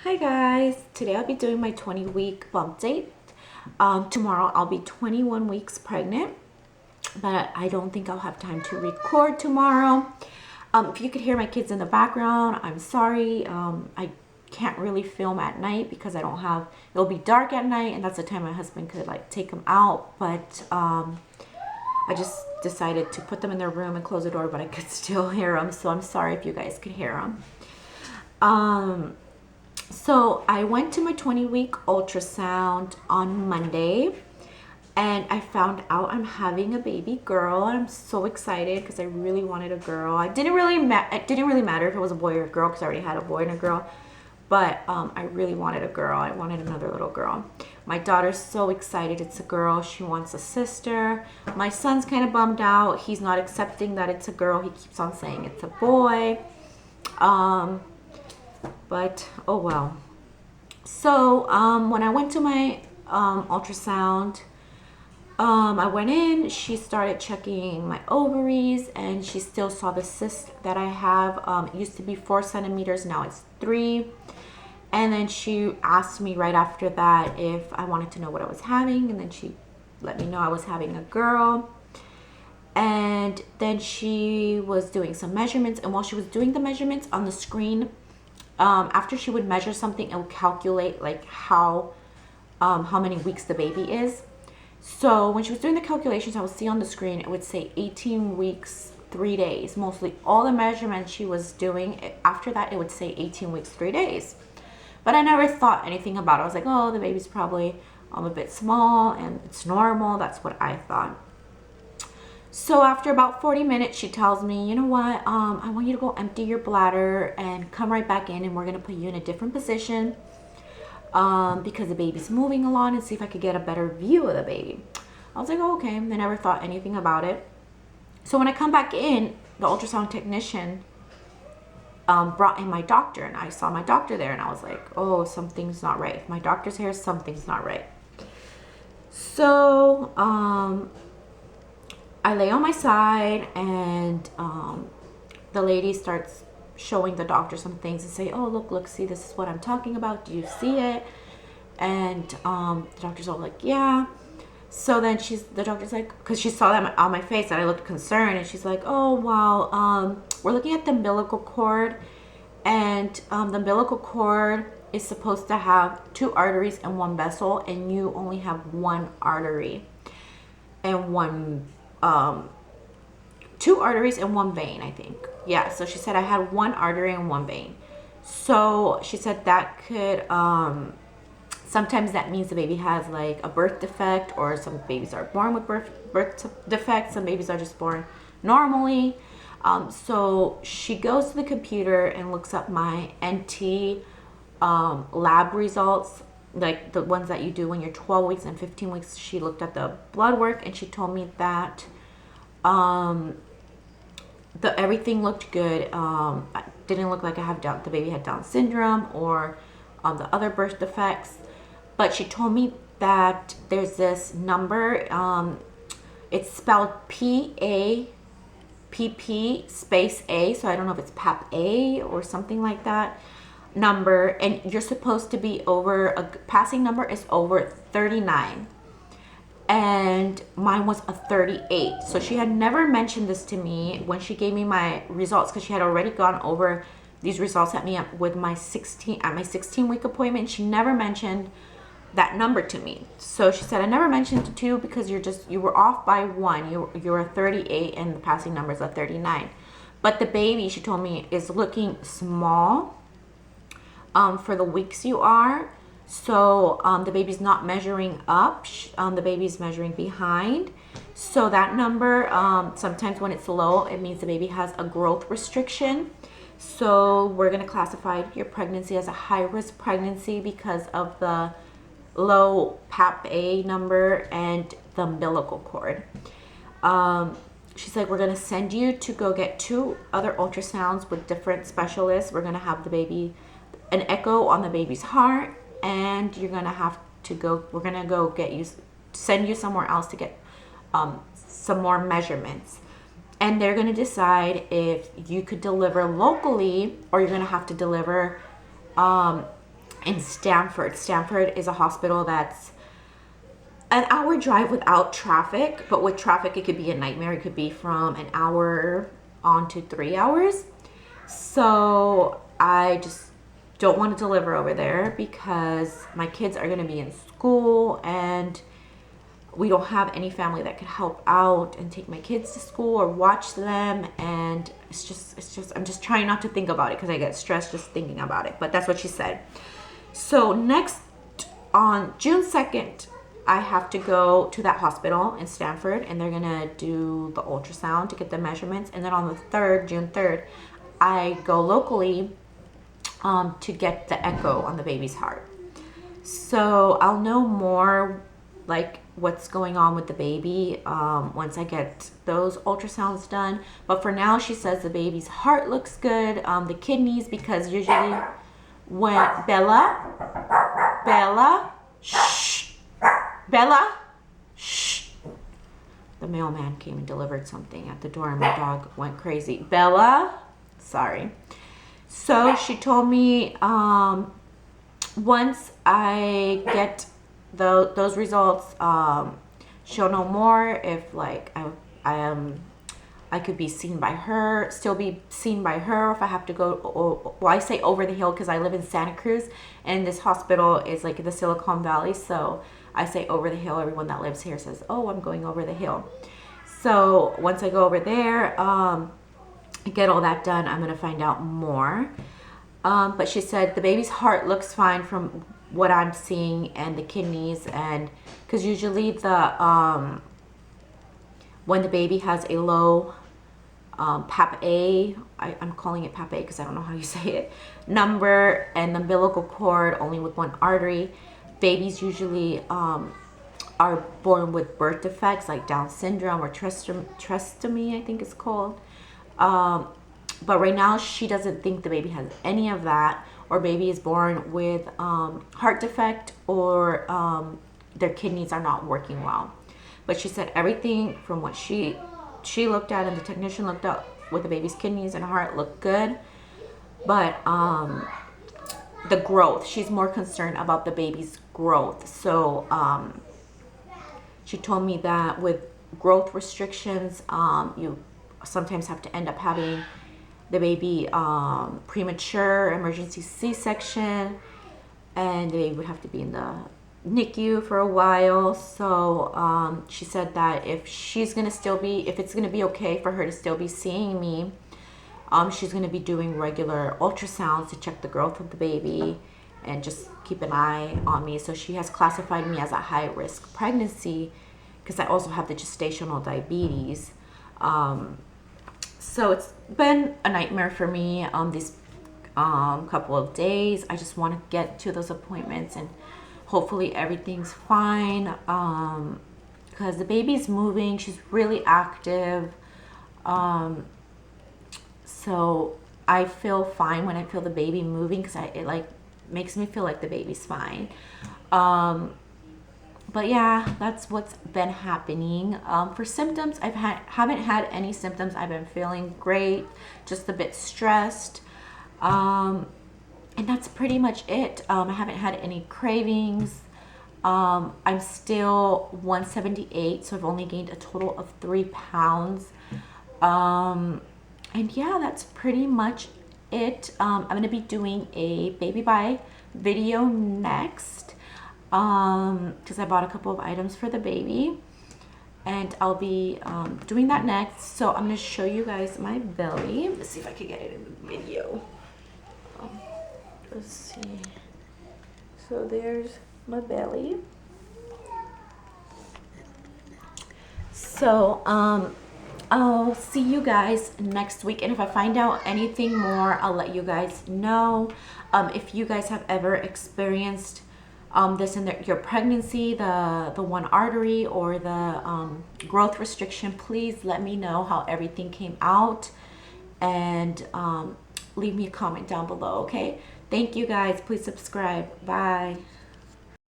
Hi guys, today I'll be doing my 20-week bump date. Tomorrow I'll be 21 weeks pregnant, but I don't think I'll have time to record tomorrow. If you could hear my kids in the background, I'm sorry. I can't really film at night because it'll be dark at night, and that's the time my husband could take them out, but I just decided to put them in their room and close the door, but I could still hear them, so I'm sorry if you guys could hear them. So I went to my 20-week ultrasound on Monday, and I found out I'm having a baby girl, and I'm so excited because I really wanted a girl. It didn't really matter if it was a boy or a girl because I already had a boy and a girl, but I really wanted a girl. I wanted another little girl. My daughter's so excited it's a girl. She wants a sister. My son's kind of bummed out. He's not accepting that it's a girl. He keeps on saying it's a boy. But oh well. So when I went to my ultrasound, I went in, she started checking my ovaries, and she still saw the cyst that I have. It used to be 4 centimeters, now it's 3. And then she asked me right after that if I wanted to know what I was having, and then she let me know I was having a girl. And then she was doing some measurements, and while she was doing the measurements on the screen, after she would measure something, it would calculate how many weeks the baby is. So when she was doing the calculations, I would see on the screen, it would say 18 weeks, 3 days. Mostly all the measurements she was doing, after that, it would say 18 weeks, 3 days. But I never thought anything about it. I was like, oh, the baby's probably a bit small and it's normal. That's what I thought. So after about 40 minutes, she tells me, you know what, I want you to go empty your bladder and come right back in, and we're going to put you in a different position because the baby's moving along, and see if I could get a better view of the baby. I was like, oh, okay. I never thought anything about it. So when I come back in, the ultrasound technician brought in my doctor, and I saw my doctor there, and I was like, oh, something's not right. If my doctor's here, something's not right. So I lay on my side, and the lady starts showing the doctor some things and say, oh, look, see, this is what I'm talking about. Do you see it? And the doctor's all like, yeah. So then the doctor's like, because she saw that on my face that I looked concerned, and she's like, oh, wow, we're looking at the umbilical cord, and the umbilical cord is supposed to have 2 arteries and 1 vessel, and you only have 1 artery and 2 arteries and 1 vein, I think. Yeah, so she said I had 1 artery and 1 vein. So she said that could, sometimes that means the baby has a birth defect, or some babies are born with birth defects. Some babies are just born normally. So she goes to the computer and looks up my NT lab results, like the ones that you do when you're 12 weeks and 15 weeks. She looked at the blood work, and she told me that everything looked good. It didn't look like the baby had Down syndrome or the other birth defects. But she told me that there's this number. It's spelled PAPP space A. So I don't know if it's PAP A or something like that number. And you're supposed to be a passing number is over 39. And mine was a 38. So she had never mentioned this to me when she gave me my results, because she had already gone over these results at me with my 16-week appointment. She never mentioned that number to me. So she said, I never mentioned it to you because you were off by 1. You were a 38 and the passing number is a 39. But the baby, she told me, is looking small for the weeks you are. So the baby's not measuring up, the baby's measuring behind. So that number, sometimes when it's low, it means the baby has a growth restriction. So we're going to classify your pregnancy as a high-risk pregnancy because of the low PAP A number and the umbilical cord. She's like, we're going to send you to go get 2 other ultrasounds with different specialists. We're going to have an echo on the baby's heart, and you're gonna have to go. We're gonna go send you somewhere else to get some more measurements, and they're gonna decide if you could deliver locally or you're gonna have to deliver in Stanford. Stanford is a hospital that's an hour drive without traffic, but with traffic it could be a nightmare. It could be from an hour on to 3 hours. So I just don't want to deliver over there because my kids are going to be in school and we don't have any family that could help out and take my kids to school or watch them. And it's just I'm just trying not to think about it because I get stressed just thinking about it. But that's what she said. So next, on June 2nd, I have to go to that hospital in Stanford and they're gonna do the ultrasound to get the measurements. And then on the 3rd, June 3rd, I go locally to get the echo on the baby's heart. So I'll know more like what's going on with the baby once I get those ultrasounds done. But for now, she says the baby's heart looks good. The kidneys, because usually when Bella, shh, Bella, shh. The mailman came and delivered something at the door and my dog went crazy. Bella, sorry. So she told me once I get those results, she'll know more if like I could be seen by her, still be seen by her, if I have to go, well, I say over the hill because I live in Santa Cruz and this hospital is like in the Silicon Valley. So I say over the hill. Everyone that lives here says, oh, I'm going over the hill. So once I go over there, get all that done, I'm going to find out more. But she said the baby's heart looks fine from what I'm seeing, and the kidneys, and because usually the when the baby has a low papp I'm calling it papp because I don't know how you say it, number, and the umbilical cord only with one artery, babies usually are born with birth defects like Down syndrome or trisomy, I think it's called. But right now she doesn't think the baby has any of that, or baby is born with heart defect, or their kidneys are not working well. But she said everything from what she looked at and the technician looked at with the baby's kidneys and heart looked good. But the growth, she's more concerned about the baby's growth. So she told me that with growth restrictions, you sometimes have to end up having the baby premature emergency C-section, and the baby would have to be in the NICU for a while. So she said that if it's gonna be okay for her to still be seeing me, she's gonna be doing regular ultrasounds to check the growth of the baby and just keep an eye on me. So she has classified me as a high-risk pregnancy because I also have the gestational diabetes. So it's been a nightmare for me these couple of days. I just want to get to those appointments and hopefully everything's fine, because the baby's moving. She's really active. So I feel fine when I feel the baby moving because it like makes me feel like the baby's fine. But yeah, that's what's been happening. For symptoms, haven't had any symptoms. I've been feeling great, just a bit stressed. And that's pretty much it. I haven't had any cravings. I'm still 178, so I've only gained a total of 3 pounds. And yeah, that's pretty much it. I'm going to be doing a baby buy video next, because I bought a couple of items for the baby, and I'll be doing that next. So I'm going to show you guys my belly. Let's see if I can get it in the video. Let's see. So there's my belly. So I'll see you guys next week, and if I find out anything more, I'll let you guys know. If you guys have ever experienced this in your pregnancy, the one artery or the growth restriction, please let me know how everything came out, and leave me a comment down below. Okay, thank you guys. Please subscribe. Bye.